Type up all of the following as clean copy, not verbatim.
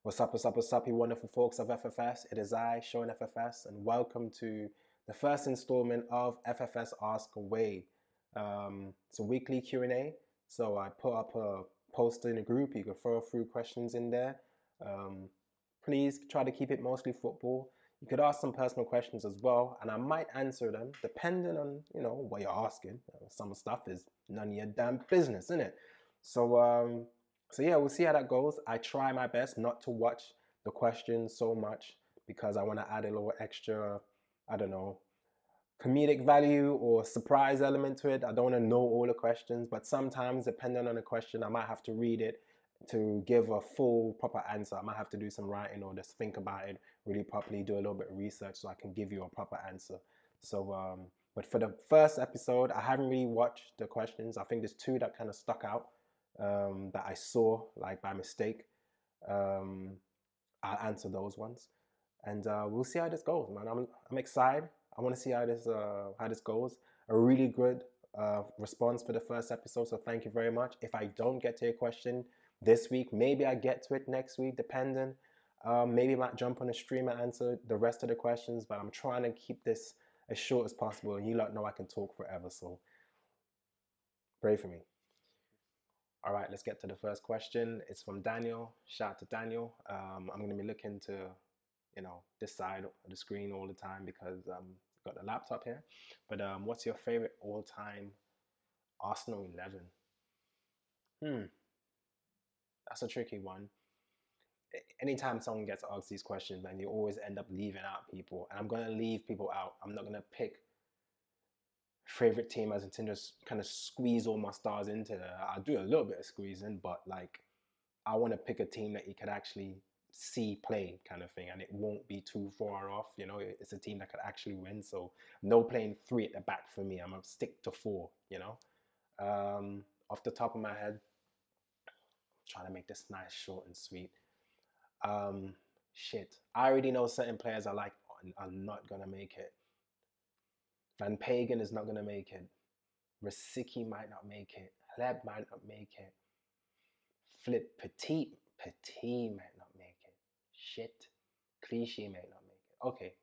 What's up, you wonderful folks of FFS? It is I, ShaunFFS, and welcome to the first installment of FFS Ask Away. It's a weekly Q&A, so I put up a post in a group. You can throw a few questions in there. Please try to keep it mostly football. You could ask some personal questions as well, and I might answer them depending on what you're asking. Some stuff is none of your damn business, isn't it? So yeah, we'll see how that goes. I try my best not to watch the questions so much because I want to add a little extra, I don't know, comedic value or surprise element to it. I don't want to know all the questions, but sometimes depending on the question, I might have to read it to give a full proper answer. I might have to do some writing or just think about it really properly, do a little bit of research so I can give you a proper answer. So but for the first episode, I haven't really watched the questions. I think there's two that kind of stuck out that I saw like by mistake. I'll answer those ones, and we'll see how this goes, man. I'm excited. I want to see how this goes. A really good response for the first episode, so thank you very much. If I don't get to your question this week, maybe I get to it next week, depending. Maybe I might jump on a stream and answer the rest of the questions, but I'm trying to keep this as short as possible, and you lot know I can talk forever, so pray for me. All right, let's get to the first question. It's from Daniel. Shout out to Daniel. I'm going to be looking to, this side of the screen all the time because I've got the laptop here. But what's your favorite all-time Arsenal 11? That's a tricky one. Anytime someone gets asked these questions, man, you always end up leaving out people. And I'm going to leave people out. I'm not going to pick favorite team as in just kind of squeeze all my stars into there. I'll do a little bit of squeezing, but like I want to pick a team that you could actually see play kind of thing, and it won't be too far off. It's a team that could actually win. So no playing three at the back for me. I'm gonna stick to four. Off the top of my head, I'm trying to make this nice, short and sweet. Shit, I already know certain players I like are not gonna make it. Van Pagan is not going to make it. Rasicki might not make it. Hleb might not make it. Flip Petit might not make it. Shit. Clichy might not make it. Okay.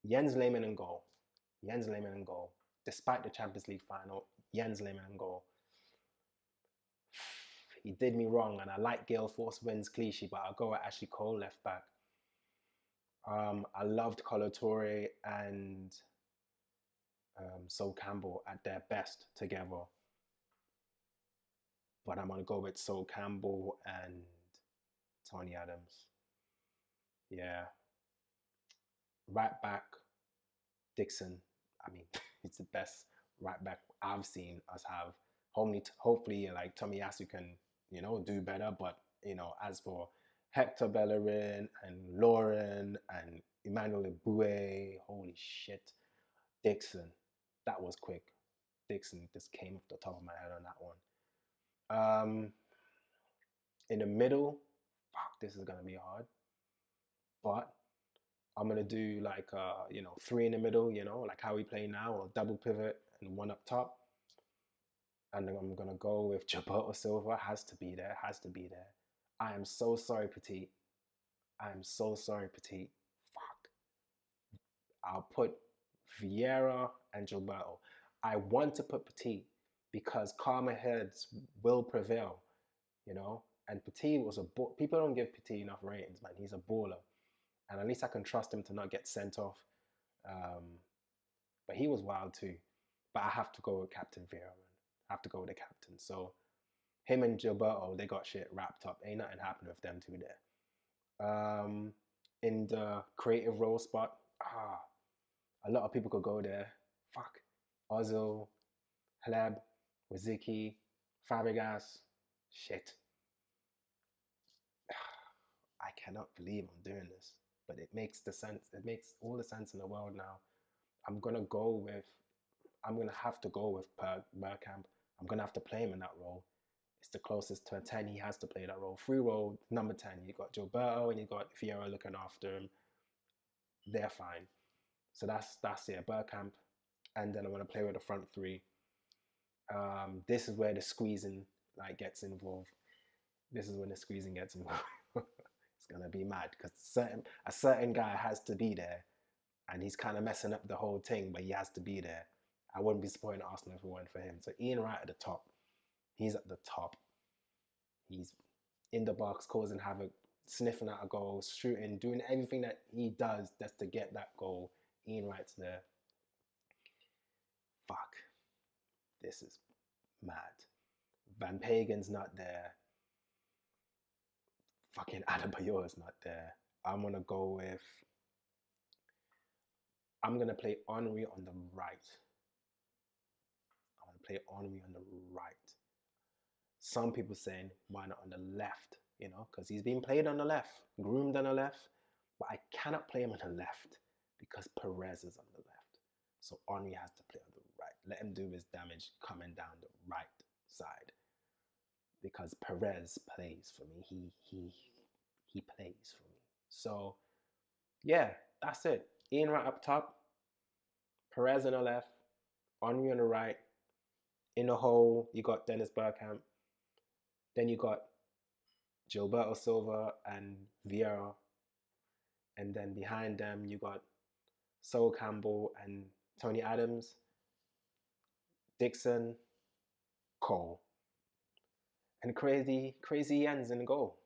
Jens Lehmann in goal. Despite the Champions League final, Jens Lehmann in goal. He did me wrong, and I like Gale Force wins Clichy, but I'll go with Ashley Cole left back. I loved Colo Touré and Sol Campbell at their best together. But I'm going to go with Sol Campbell and Tony Adams. Yeah. Right back, Dixon. I mean, it's the best right back I've seen us have. Hopefully, like Tomiyasu can, do better. But, as for Hector Bellerin and Lauren and Emmanuel Eboué, holy shit. Dixon, that was quick. Dixon just came off the top of my head on that one. In the middle, fuck, this is gonna be hard. But I'm gonna do like three in the middle, like how we play now, or double pivot and one up top. And then I'm gonna go with Gilberto Silva. Has to be there. I am so sorry, Petit. Fuck. I'll put Vieira and Gilberto. I want to put Petit because calmer heads will prevail, And Petit was people don't give Petit enough ratings, man. He's a baller. And at least I can trust him to not get sent off. But he was wild too. But I have to go with Captain Vieira, man. I have to go with the captain. So him and Gilberto, they got shit wrapped up. Ain't nothing happened with them two there. In the creative role spot, a lot of people could go there. Fuck. Ozil, Hleb, Wazicki, Fabregas. Shit. I cannot believe I'm doing this. But it makes all the sense in the world now. I'm going to have to go with Bergkamp. I'm going to have to play him in that role. It's the closest to a 10 he has to play that role. Free role, number 10. You got Gilberto and you got Vieira looking after him. They're fine. So that's it, Bergkamp. And then I'm going to play with the front three. This is where the squeezing like gets involved, this is when the squeezing gets involved. It's gonna be mad because a certain guy has to be there, and he's kind of messing up the whole thing, but he has to be there. I wouldn't be supporting Arsenal if it weren't for him. So Ian Wright at the top. He's at the top. He's in the box, causing havoc, sniffing out a goal, shooting, doing everything that he does just to get that goal. Ian Wright's there. Fuck. This is mad. Van Pagen's not there. Fucking Adebayor's not there. I'm going to play Henry on the right. Some people saying, why not on the left? You know, because he's been played on the left, groomed on the left. But I cannot play him on the left because Perez is on the left. So Henry has to play on the right. Let him do his damage coming down the right side. Because Perez plays for me. He plays for me. So, yeah, that's it. Ian Wright up top. Perez on the left. Henry on the right. In the hole, you got Dennis Bergkamp. Then you got Gilberto Silva and Vieira. And then behind them, you got Sol Campbell and Tony Adams, Dixon, Cole. And crazy Jens in the goal.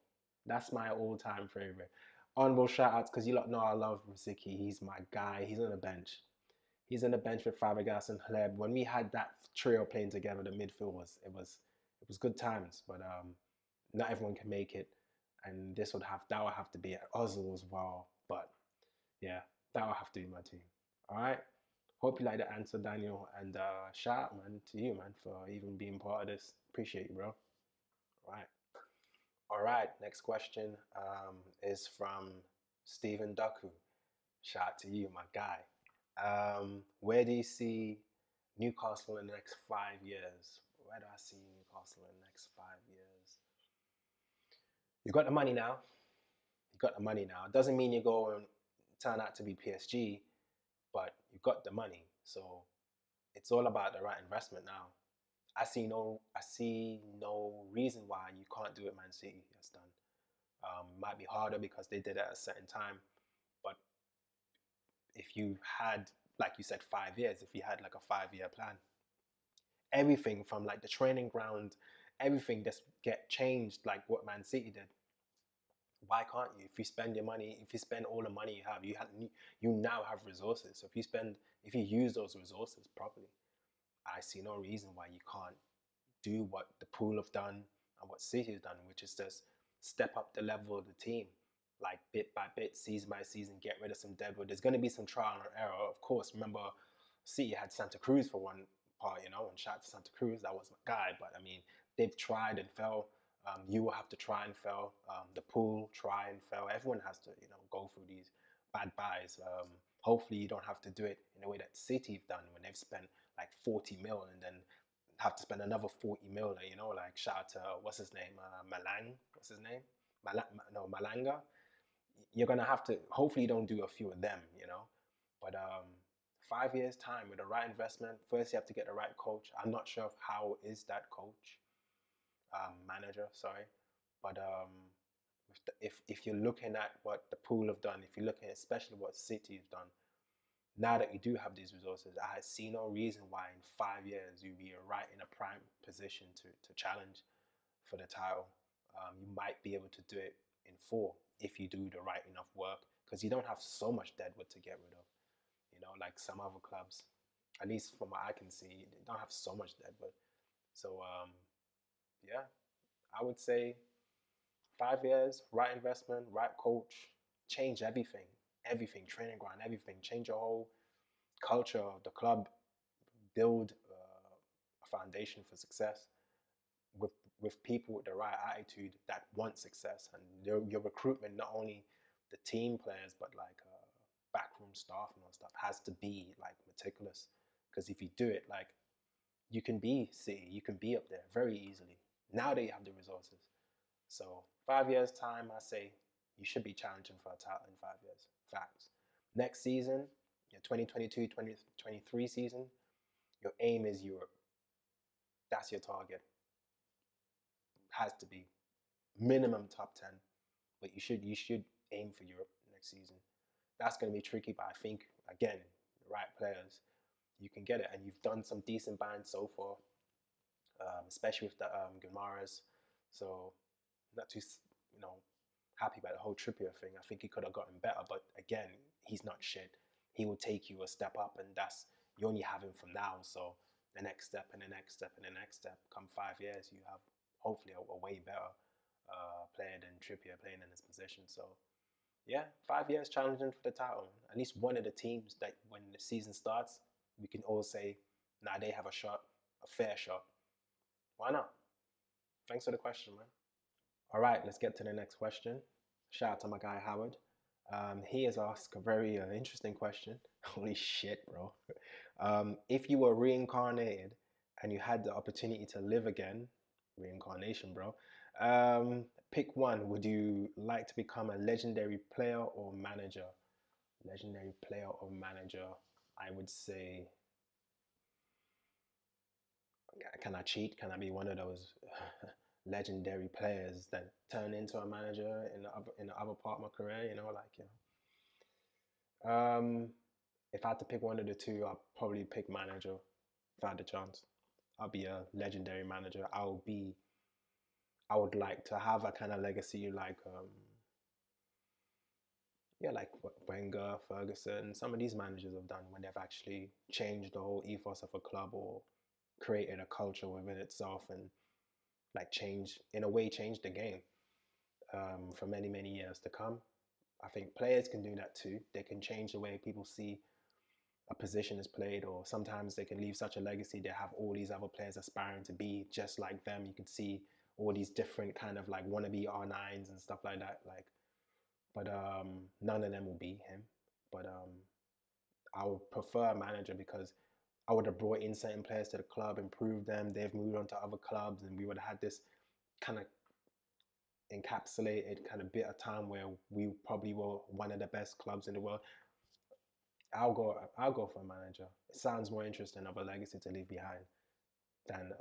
That's my all-time favorite. Honorable shout-outs, because you lot know I love Rosicky. He's my guy. He's on the bench. He's on the bench with Fabregas and Hleb. When we had that trio playing together, the midfield it was good times. But not everyone can make it, and that would have to be at Ozil as well. But yeah, that will have to be my team. All right. Hope you like the answer, Daniel, and shout out, man, to you, man, for even being part of this. Appreciate you, bro. All right. Next question is from Stephen Duku. Shout out to you, my guy. Where do you see Newcastle in the next 5 years? Where do I see Newcastle in the next 5 years? You got the money now. It doesn't mean you go and turn out to be PSG, but you got the money. So it's all about the right investment now. I see no reason why you can't do what Man City has done. Might be harder because they did it at a certain time, but if you had, like you said, 5 years, if you had like a 5-year plan, everything from like the training ground, everything just get changed like what Man City did. Why can't you? If you spend your money, if you spend all the money you have, you now have resources. So if you use those resources properly, I see no reason why you can't do what the Pool have done and what City has done, which is just step up the level of the team, like bit by bit, season by season, get rid of some deadwood. There's going to be some trial and error, of course. Remember, City had Santa Cruz for one part, and shout out to Santa Cruz, that was my guy. But I mean, they've tried and fell. You will have to try and fail. The Pool, try and fail. Everyone has to, go through these bad buys. Hopefully, you don't have to do it in a way that City have done when they've spent like 40 mil and then have to spend another 40 mil. Like shout out to what's his name, Malanga. You're gonna have to. Hopefully, you don't do a few of them. But 5 years time with the right investment. First, you have to get the right coach. I'm not sure of how is that coach. Manager, sorry, but if you're looking at what the Pool have done, if you're looking at especially what City have done, now that you do have these resources, I see no reason why in 5 years you'll be right in a prime position to challenge for the title. You might be able to do it in 4 if you do the right enough work, because you don't have so much deadwood to get rid of. Like some other clubs, at least from what I can see, they don't have so much deadwood. So yeah, I would say 5 years, right investment, right coach, change everything, training ground, everything, change your whole culture of the club, build a foundation for success with people with the right attitude that want success, and your recruitment, not only the team players, but like backroom staff and all stuff, has to be like meticulous, because if you do it, like you can be City, you can be up there very easily. Now that you have the resources. So 5 years time, I say you should be challenging for a title in 5 years. Facts. Next season, your 2022-2023 season, your aim is Europe. That's your target. has to be minimum top 10. But you should aim for Europe next season. That's going to be tricky, but I think, again, the right players, you can get it. And you've done some decent bans so far, especially with the Guimaras. So not too, happy about the whole Trippier thing. I think he could have gotten better, but again, he's not shit. He will take you a step up, and you only have him from now. So the next step and the next step and the next step. Come 5 years, you have hopefully a way better player than Trippier playing in his position. So yeah, 5 years challenging for the title. At least one of the teams that when the season starts, we can all say, nah, they have a shot, a fair shot. Why not? Thanks for the question, man. All right, let's get to the next question. Shout out to my guy Howard. He has asked a very interesting question. Holy shit, bro. If you were reincarnated and you had the opportunity to live again, reincarnation, bro, pick one. Would you like to become a legendary player or manager? Legendary player or manager? I would say, can I cheat? Can I be one of those legendary players that turn into a manager in the other part of my career? If I had to pick one of the two, I'd probably pick manager if I had the chance. I'll be a legendary manager. I would like to have a kind of legacy like like what Wenger, Ferguson, some of these managers have done when they've actually changed the whole ethos of a club or created a culture within itself and change the game for many, many years to come. I think players can do that too. They can change the way people see a position is played, or sometimes they can leave such a legacy. They have all these other players aspiring to be just like them. You can see all these different kind of wannabe R9s and stuff like that. But none of them will be him. But I would prefer a manager because I would have brought in certain players to the club, improved them. They've moved on to other clubs, and we would have had this kind of encapsulated kind of bit of time where we probably were one of the best clubs in the world. I'll go for a manager. It sounds more interesting of a legacy to leave behind than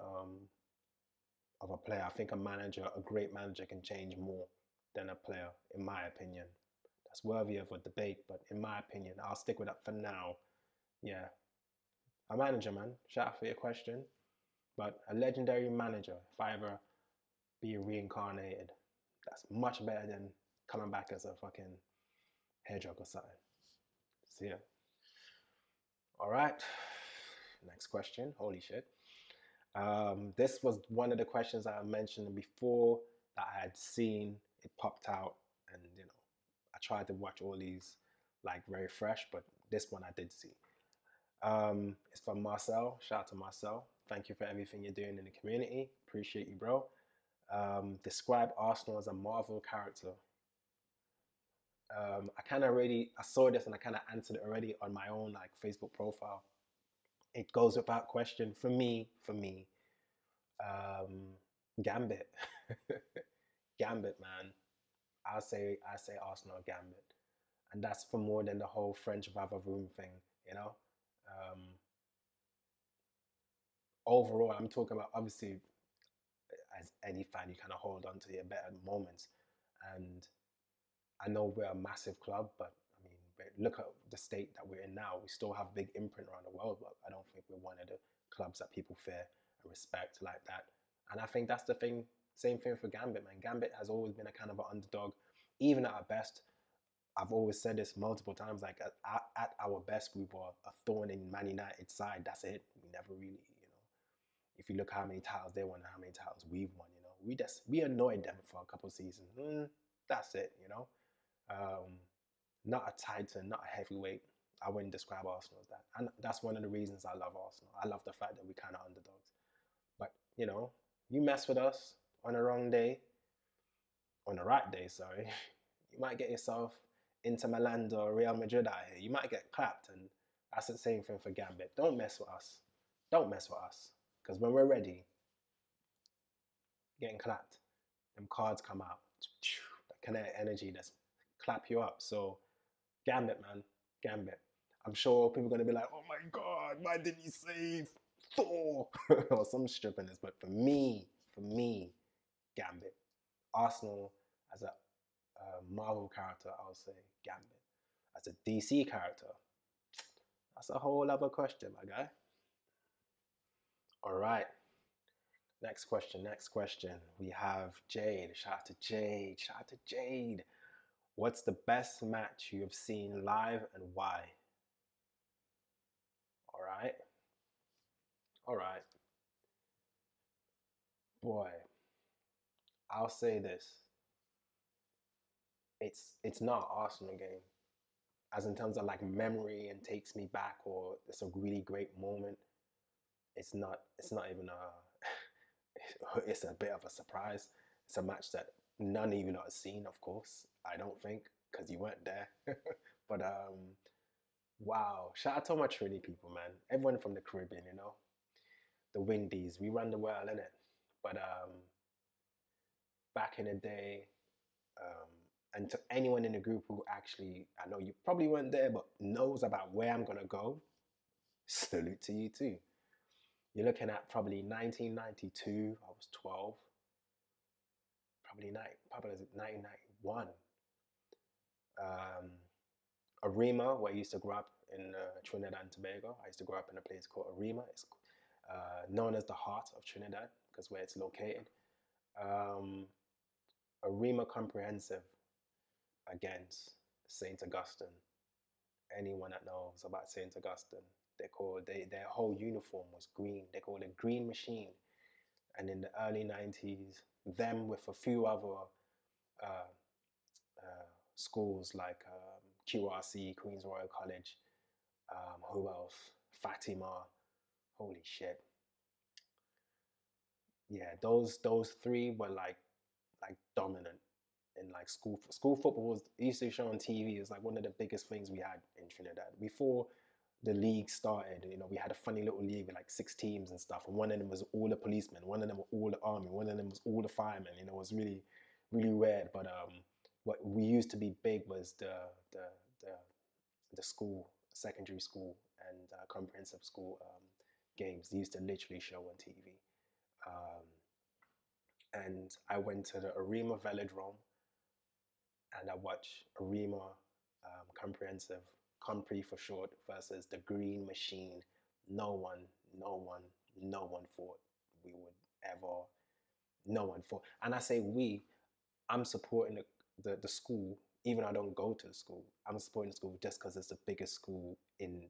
of a player. I think a great manager can change more than a player, in my opinion. That's worthy of a debate, but in my opinion, I'll stick with that for now. Yeah, a manager, man. Shout out for your question. But a legendary manager, if I ever be reincarnated, that's much better than coming back as a fucking hedgehog or something. See ya. All right. Next question. Holy shit. This was one of the questions I mentioned before that I had seen. It popped out, and I tried to watch all these very fresh, but this one I did see. It's from Marcel. Shout out to Marcel. Thank you for everything you're doing in the community. Appreciate you, bro. Describe Arsenal as a Marvel character. I saw this and I kind of answered it already on my own Facebook profile. It goes without question for me. Gambit, Gambit, man. I say Arsenal Gambit, and that's for more than the whole French Vavavoom thing, Overall, I'm talking about, obviously, as any fan, you kind of hold on to your better moments, and I know we're a massive club, but I mean, look at the state that we're in now. We still have a big imprint around the world, but I don't think we're one of the clubs that people fear and respect like that. And I think that's the thing. Same thing for Gambit, man. Gambit has always been a kind of an underdog, even at our best. I've always said this multiple times. At our best, we were a thorn in Man United's side. That's it. We never really, If you look how many titles they won and how many titles we've won, we annoyed them for a couple of seasons. That's it, Not a titan, not a heavyweight. I wouldn't describe Arsenal as that. And that's one of the reasons I love Arsenal. I love the fact that we're kind of underdogs. But, you mess with us on the wrong day, on the right day, sorry, you might get yourself into Milan or Real Madrid out here. You might get clapped, and that's the same thing for Gambit. Don't mess with us. Don't mess with us. Because when we're ready, getting clapped, them cards come out. That kinetic energy that's clap you up. So Gambit, man. Gambit. I'm sure people are going to be like, oh my God, why did he save Thor? Or some strippiness. But for me, Gambit. Arsenal as a Marvel character, I'll say Gambit. As a DC character, that's a whole other question, my guy. All right. Next question. Next question. We have Jade. Shout out to Jade. Shout out to Jade. What's the best match you have seen live and why? All right. All right. Boy, I'll say this. It's not an Arsenal game. As in terms of like memory and takes me back, or it's a really great moment. It's not even a it's a bit of a surprise. It's a match that none of you lot have seen, of course. I don't think, because you weren't there. But wow, shout out to my Trinity people, man. Everyone from the Caribbean, the Windies, we run the world, innit? But back in the day, um, and to anyone in the group who actually, I know you probably weren't there, but knows about where I'm gonna go, salute to you too. You're looking at probably 1992. I was 12. Probably 1991. Um, Arima, where I used to grow up in Trinidad and Tobago. I used to grow up in a place called Arima. It's known as the heart of Trinidad because where it's located. Um, Arima Comprehensive against Saint Augustine. Anyone that knows about Saint Augustine, their whole uniform was green. They called it Green Machine. And in the early 90s, them with a few other uh, schools like QRC, Queen's Royal College, who else? Fatima, holy shit. Yeah, those three were like dominant in like school football was used to show on TV. Is like one of the biggest things we had in Trinidad before the league started. We had a funny little league with like 6 teams and stuff, and one of them was all the policemen, one of them were all the army, one of them was all the firemen. It was really really weird. But what we used to be big was the the school, secondary school, and comprehensive school games. They used to literally show on TV. Um, and I went to the Arima Velodrome and I watched Arima Comprehensive, Compre for short, versus the Green Machine. No one, no one, no one thought we would ever, no one thought. And I say we, I'm supporting the school, even though I don't go to the school. I'm supporting the school just because it's the biggest school in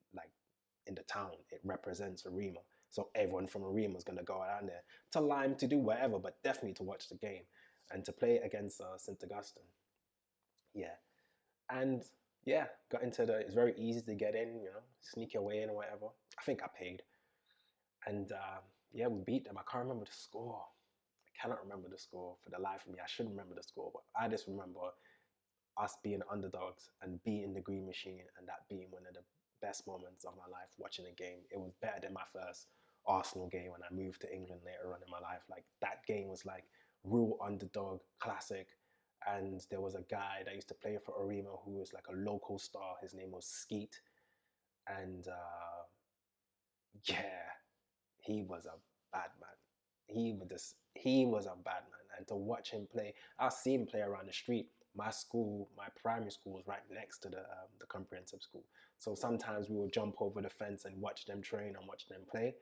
the town. It represents Arima. So everyone from Arima is going to go out there to Lime to do whatever, but definitely to watch the game and to play against St. Augustine. Yeah. And yeah, got into it's very easy to get in, sneak your way in or whatever. I think I paid. And yeah, we beat them. I can't remember the score. I cannot remember the score for the life of me. I should remember the score, but I just remember us being underdogs and beating the Green Machine, and that being one of the best moments of my life watching a game. It was better than my first Arsenal game when I moved to England later on in my life. Like that game was like real underdog, classic. And there was a guy that used to play for Arima who was like a local star. His name was Skeet, and yeah, he was a bad man. He was a bad man, and to watch him play, I see him play around the street. My school, my primary school, was right next to the comprehensive school. So sometimes we would jump over the fence and watch them train and watch them play.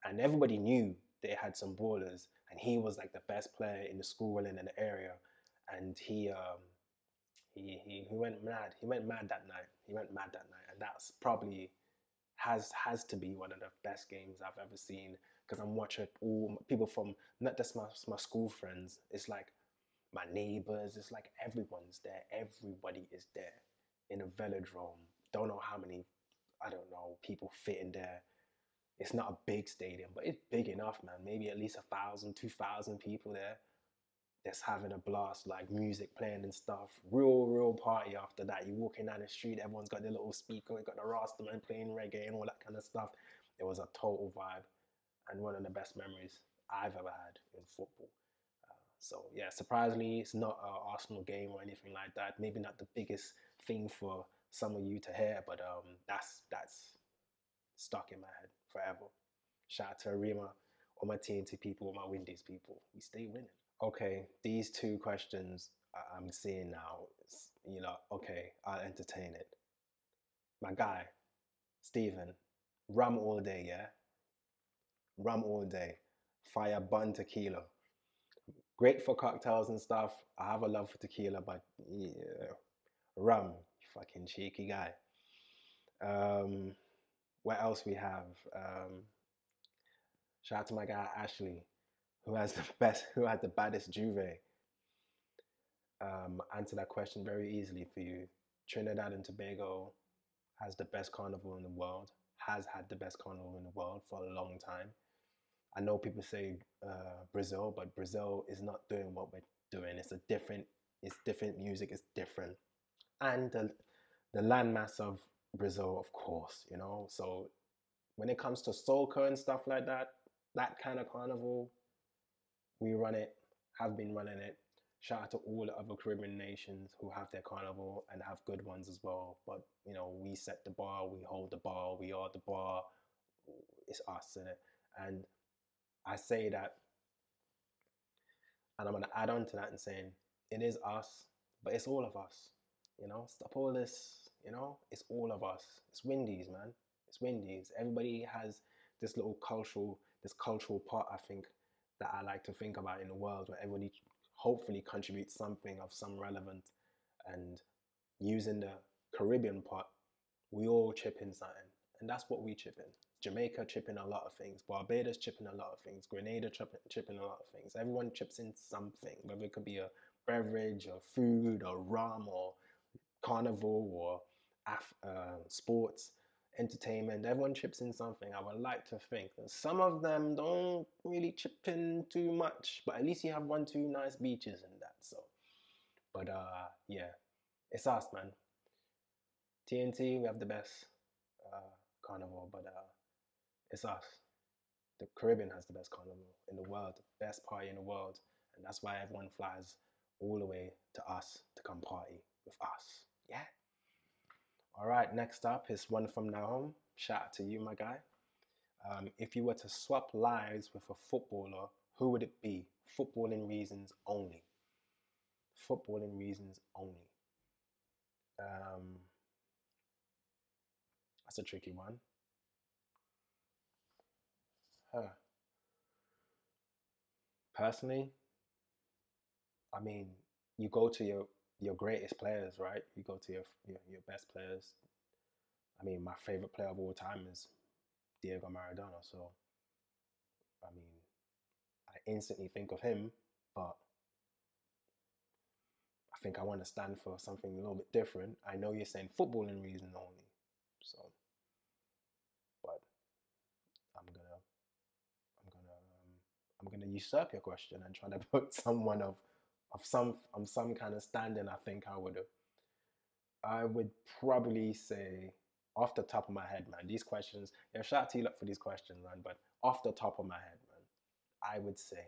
And everybody knew they had some ballers, and he was like the best player in the school and in the area. And he went mad. He went mad that night. He went mad that night, and that's probably has to be one of the best games I've ever seen because I'm watching all people from not just my school friends. It's like my neighbors. It's like everyone's there. Everybody is there in a velodrome. Don't know how many. I don't know people fit in there. It's not a big stadium, but it's big enough, man. Maybe at least 1,000, 2,000 people there. Just having a blast, like music playing and stuff. Real party after that. You're walking down the street, everyone's got their little speaker, you got the Rastaman playing reggae and all that kind of stuff. It was a total vibe and one of the best memories I've ever had in football. So yeah, surprisingly, it's not an Arsenal game or anything like that. Maybe not the biggest thing for some of you to hear, but that's stuck in my head forever. Shout out to Arima, all my TNT people, all my Windies people. We stay winning. Okay, these two questions I'm seeing now, okay, I'll entertain it. My guy, Stephen, rum all day, yeah? Rum all day. Fire bun tequila. Great for cocktails and stuff. I have a love for tequila, but yeah, rum, you fucking cheeky guy. Um, what else we have? Shout out to my guy Ashley, who has the baddest juve. Answer that question very easily for you. Trinidad and Tobago has the best carnival in the world, has had the best carnival in the world for a long time. I know people say Brazil, but Brazil is not doing what we're doing. It's different music, it's different. And the landmass of Brazil, of course, you know. So when it comes to soca and stuff like that, that kind of carnival, we run it, have been running it. Shout out to all the other Caribbean nations who have their carnival and have good ones as well. But you know, we set the bar, we hold the bar, we are the bar. It's us in it. And I say that, and I'm gonna add on to that and saying it is us, but it's all of us. You know, stop all this. You know, it's all of us. It's Windies, man. It's Windies. Everybody has this cultural part. I think that I like to think about in the world where everybody hopefully contributes something of some relevance, and using the Caribbean part, we all chip in something, and that's what we chip in. Jamaica chip in a lot of things, Barbados chip in a lot of things, Grenada chip in a lot of things. Everyone chips in something, whether it could be a beverage or food or rum or carnival or sports, entertainment. Everyone chips in something. I would like to think that some of them don't really chip in too much, but at least you have 1, 2 nice beaches in that. So, but yeah, it's us, man. TNT, we have the best carnival, but it's us. The Caribbean has the best carnival in the world, the best party in the world, and that's why everyone flies all the way to us to come party with us. Yeah. All right. Next up is one from Nahom. Shout out to you, my guy. If you were to swap lives with a footballer, who would it be? Footballing reasons only. Footballing reasons only. Um, that's a tricky one. Huh. Personally, I mean, you go to your greatest players, right? You go to your best players. I mean, my favorite player of all time is Diego Maradona. So, I mean, I instantly think of him, but I think I want to stand for something a little bit different. I know you're saying footballing reason only, so, but I'm gonna, I'm gonna usurp your question and try to put someone of some kind of standing. I think I would probably say, off the top of my head, man, these questions, yeah, shout out to you lot for these questions, man, but off the top of my head, man, I would say,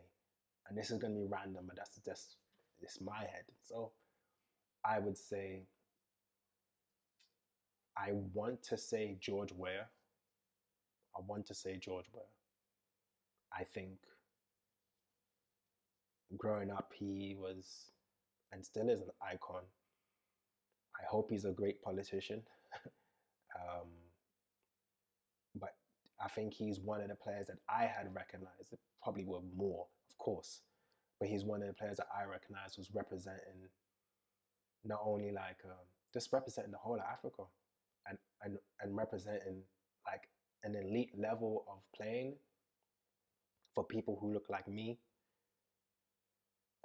and this is going to be random, but that's just, it's my head. So I would say, I want to say George Weah. I want to say George Weah. I think growing up, he was and still is an icon. I hope he's a great politician. um, but I think he's one of the players that I had recognized. It probably were more, of course, but he's one of the players that I recognized was representing not only like just representing the whole of Africa, and representing like an elite level of playing for people who look like me.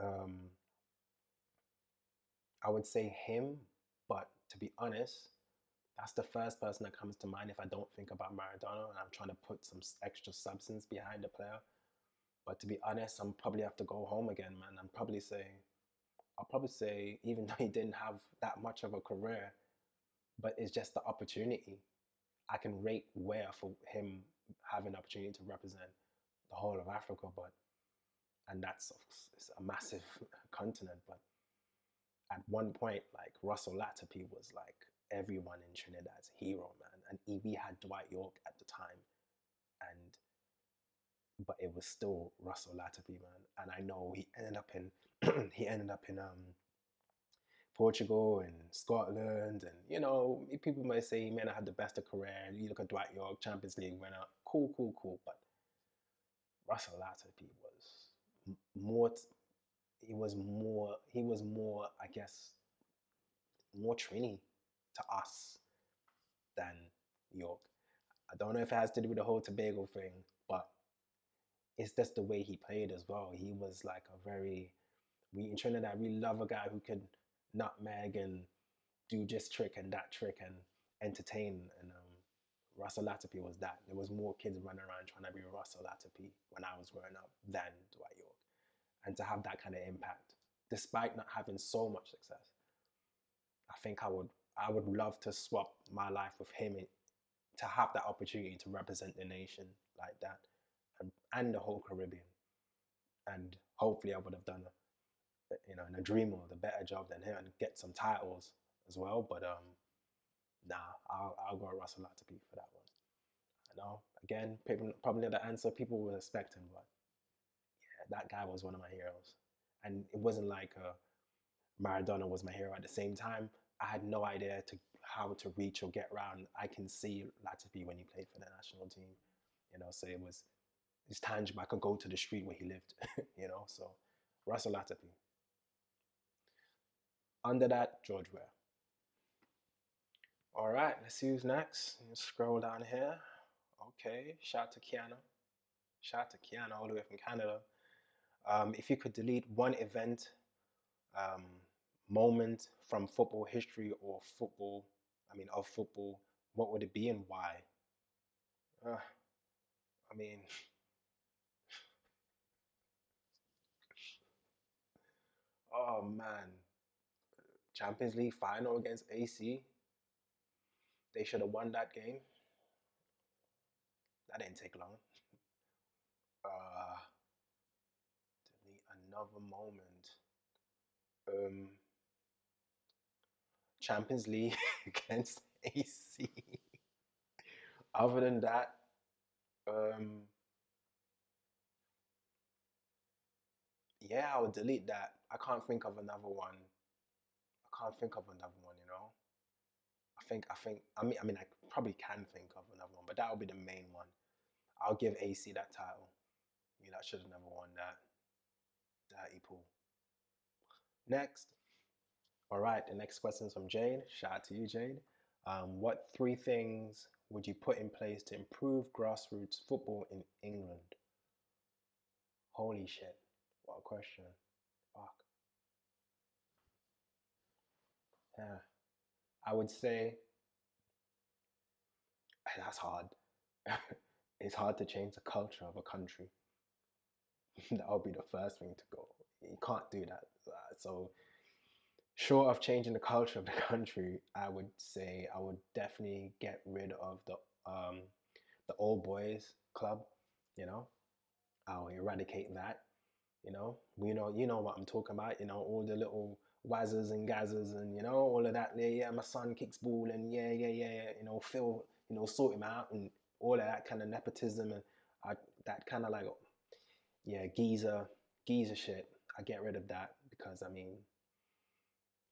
Um, I would say him, but to be honest, that's the first person that comes to mind if I don't think about Maradona and I'm trying to put some extra substance behind the player. But to be honest, I'm probably have to go home again, man. I'll probably say, even though he didn't have that much of a career, but it's just the opportunity. I can rate Weah for him having the opportunity to represent the whole of Africa, but and that's it's a massive continent. But at one point, like Russell Latterby was like everyone in Trinidad's hero, man. And we had Dwight York at the time, and but it was still Russell Latapy, man. And I know he ended up in he ended up in Portugal and Scotland, and people might say he may not have the best of career. You look at Dwight York, Champions League winner, cool, cool, cool. But Russell Latapy was more. He was more, I guess, more Trini to us than York. I don't know if it has to do with the whole Tobago thing, but it's just the way he played as well. He was like we in Trinidad, we love a guy who could nutmeg and do this trick and that trick and entertain. And Russell Latapy was that. There was more kids running around trying to be Russell Latapy when I was growing up than Dwight York. And to have that kind of impact, despite not having so much success, I think I would love to swap my life with him to have that opportunity to represent the nation like that, and the whole Caribbean. And hopefully I would have done in a dream world, a better job than him and get some titles as well. But nah, I'll go Russell Latapy for that one. I know, again, probably the answer people were expecting, but yeah, that guy was one of my heroes. And it wasn't like Maradona was my hero at the same time. I had no idea how to reach or get around. I can see Latapy when he played for the national team, so it's tangible. I could go to the street where he lived, so Russell Latapy. Under that, George Weah. All right, let's see who's next. Let's scroll down here. Okay, shout out to Kiana. Shout out to Kiana all the way from Canada. If you could delete one event, moment from football history or of football, what would it be and why? I mean, oh man, Champions League final against AC. They should have won that game. That didn't take long. Delete another moment. Champions League against AC. Other than that, yeah, I would delete that. I can't think of another one. I probably can think of another one, but that would be the main one. I'll give AC that title. That should have never won that. Dirty pool. Next. All right, the next question is from Jade. Shout out to you, Jade. What 3 things would you put in place to improve grassroots football in England? Holy shit. What a question. Fuck. Yeah. I would say that's hard. It's hard to change the culture of a country. That would be the first thing to go. You can't do that. So, short of changing the culture of the country, I would say I would definitely get rid of the old boys club. I'll eradicate that. You know what I'm talking about. All the little wazzers and gazzers and all of that. Yeah, my son kicks ball and yeah. Phil, sort him out and all of that kind of nepotism and that kind of like geezer shit. I get rid of that because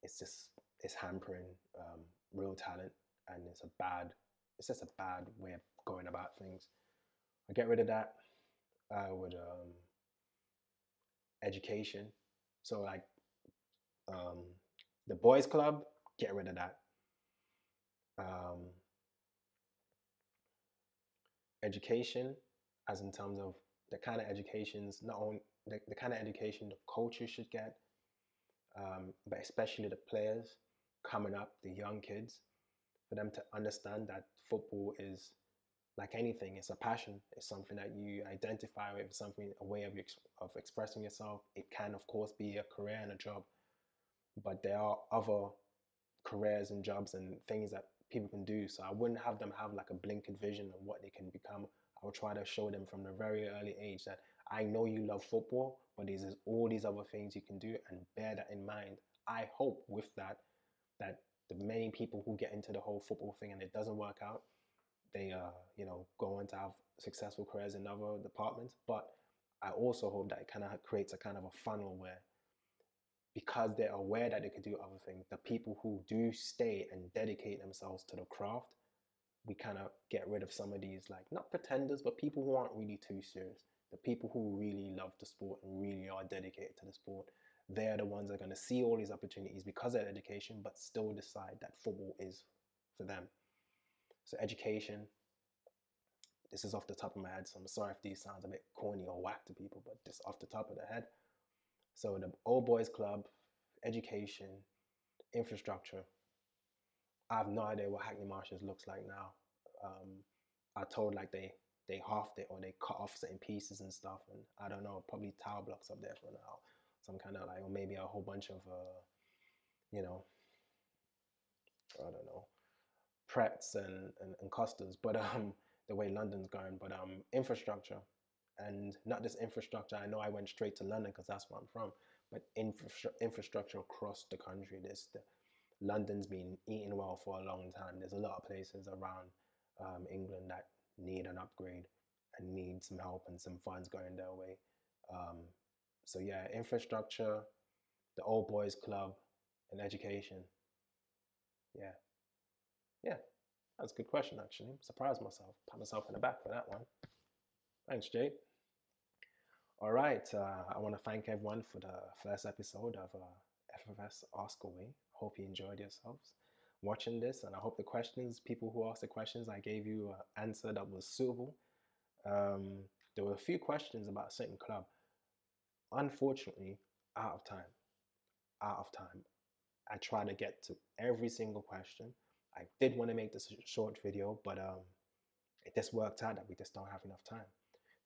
it's hampering real talent and it's just a bad way of going about things. I get rid of that. I would education. So like the boys club, get rid of that. Education, as in terms of the kind of educations, not only the kind of education the coaches should get, but especially the players coming up, the young kids, for them to understand that football is like anything. It's a passion. It's something that you identify with. It's something, a way of expressing yourself. It can, of course, be a career and a job, but there are other careers and jobs and things that people can do. So I wouldn't have them have like a blinkered vision of what they can become. I would try to show them from a very early age that I know you love football, but there's all these other things you can do, and bear that in mind. I hope with that the many people who get into the whole football thing and it doesn't work out, they you know, go on to have successful careers in other departments. But I also hope that it kind of creates a kind of a funnel where, because they're aware that they could do other things, the people who do stay and dedicate themselves to the craft, we kind of get rid of some of these, like, not pretenders, but people who aren't really too serious. The people who really love the sport and really are dedicated to the sport, they're the ones that are going to see all these opportunities because of education, but still decide that football is for them. So education, this is off the top of my head, so I'm sorry if these sounds a bit corny or whack to people, but just off the top of the head. So the old boys club, education, infrastructure. I have no idea what Hackney Marshes looks like now. I told like they halved it or they cut off certain pieces and stuff, and I don't know, probably tower blocks up there for now, some kind of like, or maybe a whole bunch of you know, I don't know, Prets and Costas, but the way London's going, but infrastructure, and not just infrastructure. I know I went straight to London because that's where I'm from, but infrastructure across the country. London's been eating well for a long time. There's a lot of places around England that need an upgrade and need some help and some funds going their way. So yeah, infrastructure, the old boys club, and education. Yeah, yeah, that's a good question actually. Surprised myself, pat myself in the back for that one. Thanks, Jake. All right, I want to thank everyone for the first episode of FFS Ask Away. Hope you enjoyed yourselves watching this, and I hope the questions, people who asked the questions, I gave you an answer that was suitable. There were a few questions about a certain club. Unfortunately, out of time. Out of time. I try to get to every single question. I did want to make this a short video, but it just worked out that we just don't have enough time.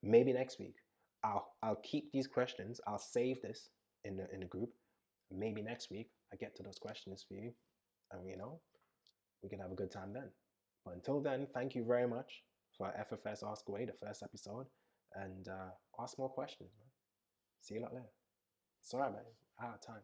Maybe next week. I'll keep these questions. I'll save this in the group. Maybe next week I get to those questions for you, and you know, we can have a good time then. But until then, thank you very much for FFS Ask Away, the first episode, and ask more questions, man. See you lot later. Sorry, man. Out of time.